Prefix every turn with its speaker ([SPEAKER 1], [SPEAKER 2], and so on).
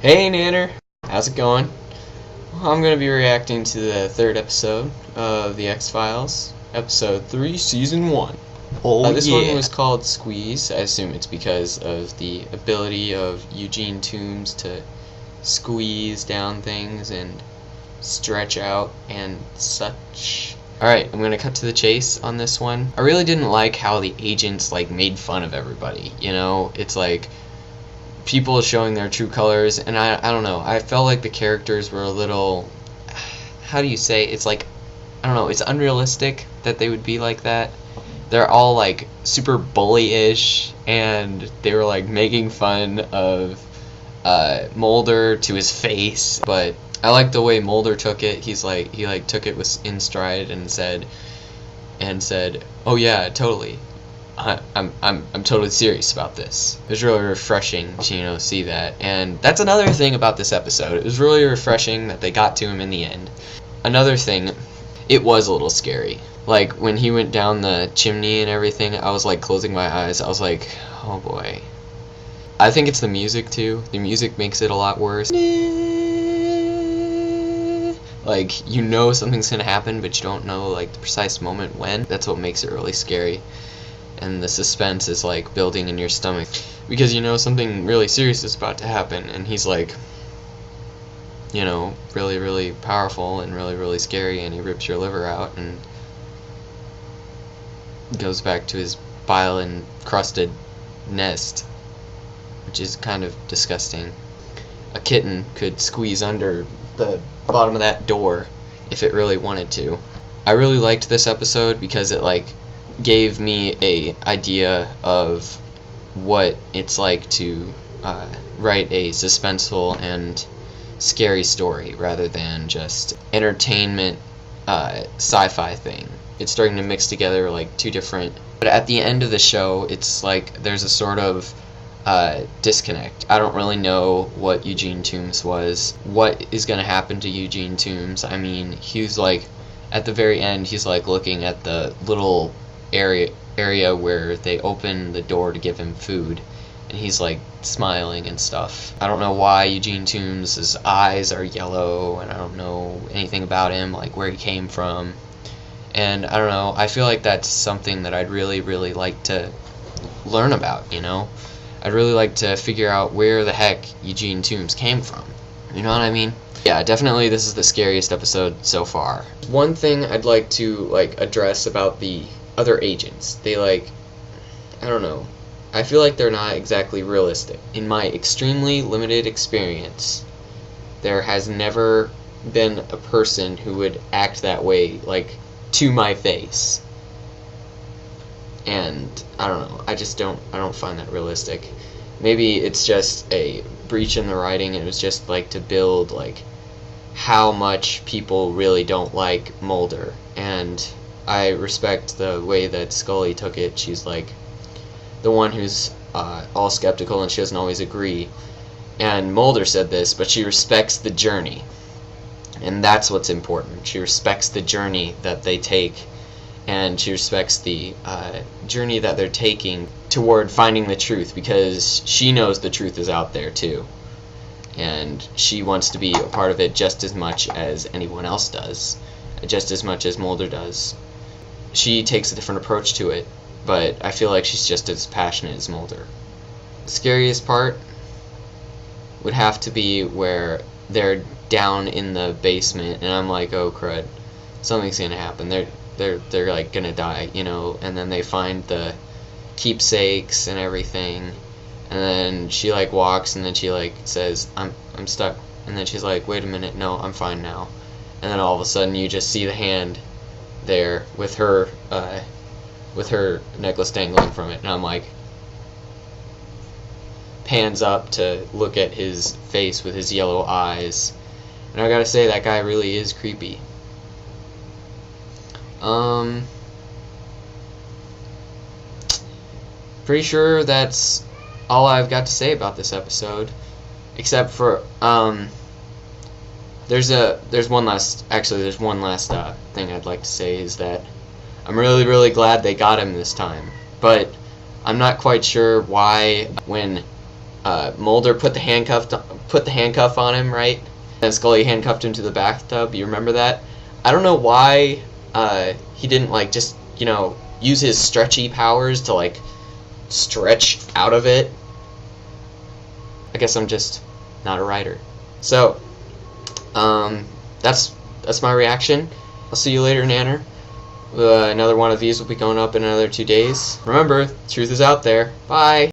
[SPEAKER 1] Hey Nanner, how's it going? I'm going to be reacting to the third episode of The X-Files, episode 3, season 1. This one was called Squeeze. I assume it's because of the ability of Eugene Toombs to squeeze down things and stretch out and such. Alright, I'm going to cut to the chase on this one. I really didn't like how the agents made fun of everybody, you know? It's like people showing their true colors, and I don't know, I felt like the characters were a little, how do you say, it's like, I don't know, it's unrealistic that they would be like that. They're all super bully-ish, and they were making fun of Mulder to his face, but I like the way Mulder took it. He took it in stride and said, oh yeah, totally. I'm totally serious about this. It was really refreshing to see that, and that's another thing about this episode. It was really refreshing that they got to him in the end. Another thing, it was a little scary. When he went down the chimney and everything, I was closing my eyes. I was like, oh boy. I think it's the music too. The music makes it a lot worse. You know something's gonna happen, but you don't know the precise moment when. That's what makes it really scary. And the suspense is building in your stomach because you know something really serious is about to happen, and he's really, really powerful and really, really scary, and he rips your liver out and goes back to his bile encrusted nest, which is kind of disgusting. A kitten could squeeze under the bottom of that door if it really wanted to. I really liked this episode because it gave me a idea of what it's like to write a suspenseful and scary story rather than just entertainment sci-fi thing. It's starting to mix together two different, but at the end of the show it's there's a sort of disconnect. I don't really know what Eugene Toombs was. What is going to happen to Eugene Toombs? I mean, he was at the very end he's looking at the little area where they open the door to give him food, and he's smiling and stuff. I don't know why Eugene Toombs' eyes are yellow, and I don't know anything about him, where he came from, and I don't know, I feel that's something that I'd really, really like to learn about, I'd really like to figure out where the heck Eugene Toombs came from, you know what I mean? Yeah, definitely this is the scariest episode so far. One thing I'd like to address about the other agents, they I don't know, I feel they're not exactly realistic. In my extremely limited experience, there has never been a person who would act that way to my face, and I don't know, I don't find that realistic. Maybe it's just a breach in the writing, and it was just to build how much people really don't like Mulder, and I respect the way that Scully took it. She's the one who's all skeptical, and she doesn't always agree. And Mulder said this, but she respects the journey. And that's what's important. She respects the journey that they take, and she respects the journey that they're taking toward finding the truth, because she knows the truth is out there too. And she wants to be a part of it just as much as anyone else does, just as much as Mulder does. She takes a different approach to it, but I feel she's just as passionate as Mulder. The scariest part would have to be where they're down in the basement, and I'm oh crud, something's gonna happen. They're gonna die, and then they find the keepsakes and everything, and then she walks, and then she says, I'm stuck, and then she's wait a minute, no, I'm fine now, and then all of a sudden you just see the hand there with her necklace dangling from it, and I'm pans up to look at his face with his yellow eyes, and I gotta say, that guy really is creepy. Pretty sure that's all I've got to say about this episode, except for there's one last thing I'd like to say, is that I'm really, really glad they got him this time, but I'm not quite sure why when Mulder put the handcuff on him, right? And Scully handcuffed him to the bathtub. You remember that? I don't know why he didn't like just use his stretchy powers to like stretch out of it. I guess I'm just not a writer. So that's my reaction. I'll see you later, Nanner. Another one of these will be going up in another 2 days. Remember, truth is out there. Bye.